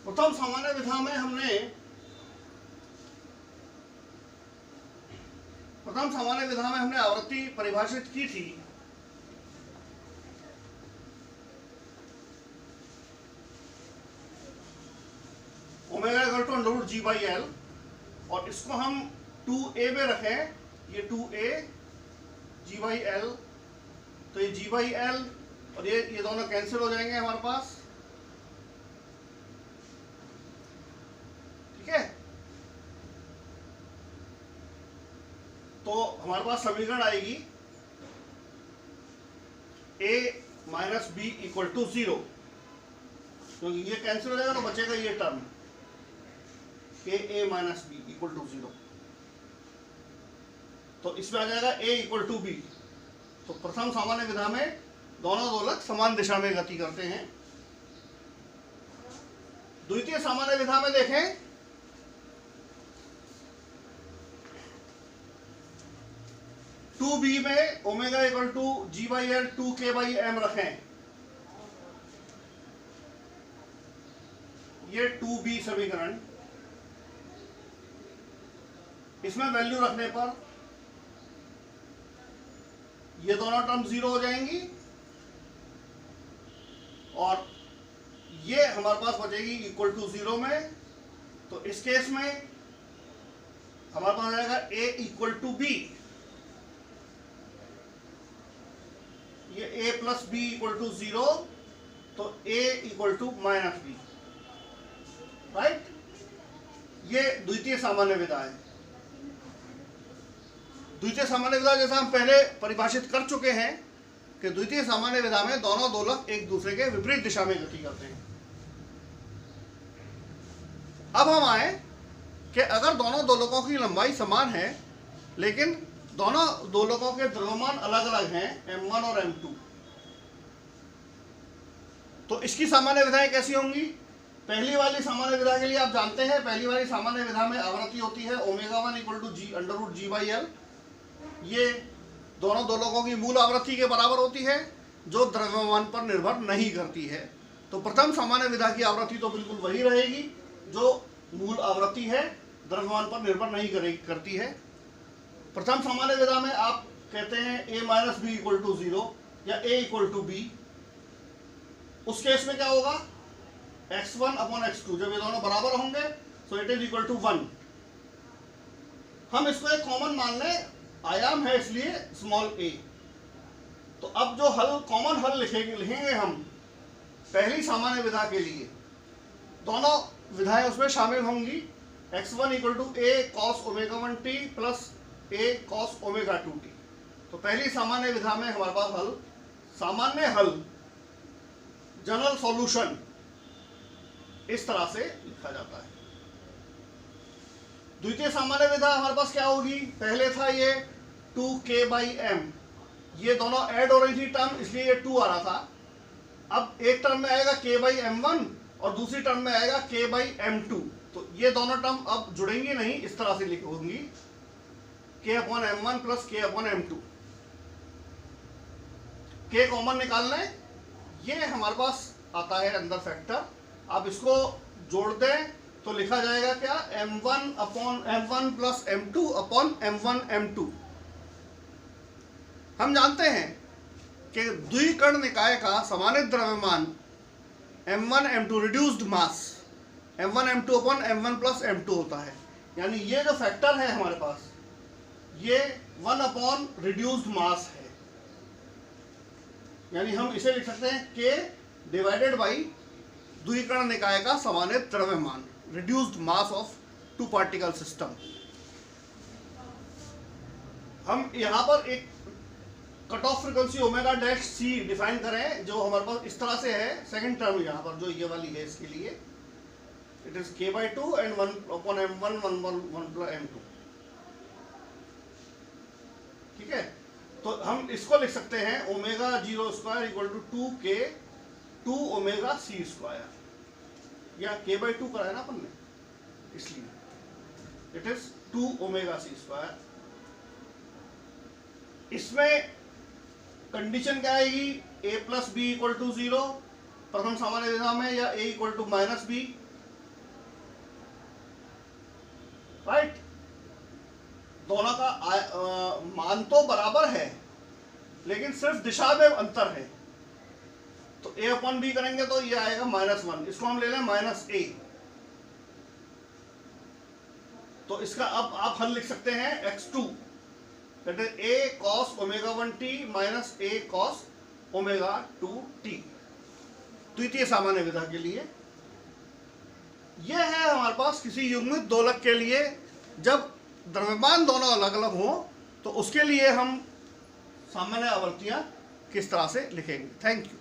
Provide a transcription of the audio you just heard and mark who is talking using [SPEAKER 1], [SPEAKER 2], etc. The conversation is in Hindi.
[SPEAKER 1] प्रथम सामान्य विधा में हमने आवृत्ति परिभाषित की थी omega equal to under root G by L, और इसको हम 2a में रखें, ये 2a जी बाई एल, तो ये जी बाई एल और ये दोनों कैंसिल हो जाएंगे हमारे पास, ठीक है। तो हमारे पास समीकरण आएगी a minus B equal to 0, क्योंकि ये कैंसिल हो जाएगा तो बचेगा ये term a minus B equal to 0, तो इसमें आ जाएगा a इक्वल टू बी। तो प्रथम सामान्य विधा में दोनों दोलक समान दिशा में गति करते हैं। द्वितीय सामान्य विधा में देखें, टू बी में omega equal to G by L 2k by M रखें, ये 2b समीकरण, इसमें वैल्यू रखने पर ये दोनों टर्म 0 हो जाएंगी और ये हमारे पास बचेगी इक्वल टू 0 में। तो इस केस में हमारे पास आ जाएगा a इक्वल टू बी, ये a plus B equal to 0, तो a equal to minus B, right. ये द्वितीय सामान्य विधा है। द्वितीय सामान्य विधा जैसा हम पहले परिभाषित कर चुके हैं कि द्वितीय सामान्य विधा में दोनों दोलक एक दूसरे के विपरीत दिशा में गति करते हैं। अब हम आए कि अगर दोनों दोलकों की लंबाई समान है लेकिन दोनों दोलकों के द्रव्यमान अलग अलग हैं, m1 और m2, तो इसकी सामान्य विधाएं कैसी होंगी। पहली वाली सामान्य विधा के लिए आप जानते हैं, पहली वाली सामान्य विधा में आवृत्ति होती है omega 1 equal to G under root G by L, ये दोनों दोलकों की मूल आवृत्ति के बराबर होती है जो द्रव्यमान पर निर्भर नहीं करती है। तो प्रथम सामान्य विधा की आवृत्ति तो बिल्कुल वही रहेगी जो मूल आवृत्ति है, द्रव्यमान पर निर्भर नहीं करती है। प्रथम सामान्य विधा में आप कहते हैं a minus B equal to 0 या a इक्वल टू बी, उस केस में क्या होगा, x1 अपॉन x2, जब ये दोनों बराबर होंगे तो इट इज इक्वल टू 1। हम इसको एक कॉमन मान लें, आयाम है इसलिए स्मॉल a। तो अब जो हल कॉमन हल लिखेंगे हम पहली सामान्य विधा के लिए, दोनों विधाएं उसमें शामिल होंगी, x1 equal to a cos omega 1t plus a cos omega 2t। तो पहली सामान्य विधा में हमारे पास हल, सामान्य हल, जनरल सॉल्यूशन इस तरह से लिखा जाता है। द्वितीय सामान्य विधा हमारे पास क्या होगी, पहले था ये 2k बाई एम, ये दोनों ऐड हो रही थी टर्म इसलिए ये 2 आ रहा था। अब एक टर्म में आएगा k बाई m1 और दूसरी टर्म में आएगा k बाई m2, तो ये दोनों टर्म अब जुड़ेंगी नहीं, इस तरह से लिखी होंगी k upon m1 plus k upon m2। k common निकालना है, ये हमारे पास आता है अंदर फैक्टर, आप इसको जोड़ दें तो लिखा जाएगा क्या, m1 upon m1 plus m2 upon m1 m2। हम जानते हैं कि द्विकर्ण निकाय का समानित द्रव्यमान m1 m2 रिड्यूस्ड मास m1 m2 upon m1 plus m2 होता है, यानी ये जो फैक्टर है हमारे पास ये 1 अपॉन रिड्यूस्ड मास है, यानी हम इसे लिख सकते हैं k डिवाइडेड बाई द्विकर्ण निकाय का समानित द्रव्यमान, reduced mass of two particle system. हम यहाँ पर एक cut off frequency omega dash c define करें जो हमारे पास इस तरह से है, सेकंड टर्म यहाँ पर जो ये वाली है इसके लिए it is k by 2 and 1 upon m1 1 plus m2, ठीक है। तो हम इसको लिख सकते हैं omega 0 square equal to 2k 2 omega C square, या k बाई 2 कराया ना अपन ने, इसलिए it is 2 omega C square. इसमें कंडीशन क्या आएगी, a plus B equal to 0 प्रथम सामान्य विधा में, या a equal to minus B, right. दोनों का मान तो बराबर है लेकिन सिर्फ दिशा में अंतर है। तो a अपॉन बी करेंगे तो ये आएगा -1, इसको हम ले लें -a। तो इसका अब आप हल लिख सकते हैं x2 that is a cos ω1t minus a cos ω2t, द्वितीय सामान्य विधा के लिए। यह है हमारे पास किसी युग्मित दोलक के लिए जब द्रव्यमान दोनों अलग अलग हो तो उसके लिए हम सामान्य आवर्तियां किस तरह से लिखेंगे। Thank you.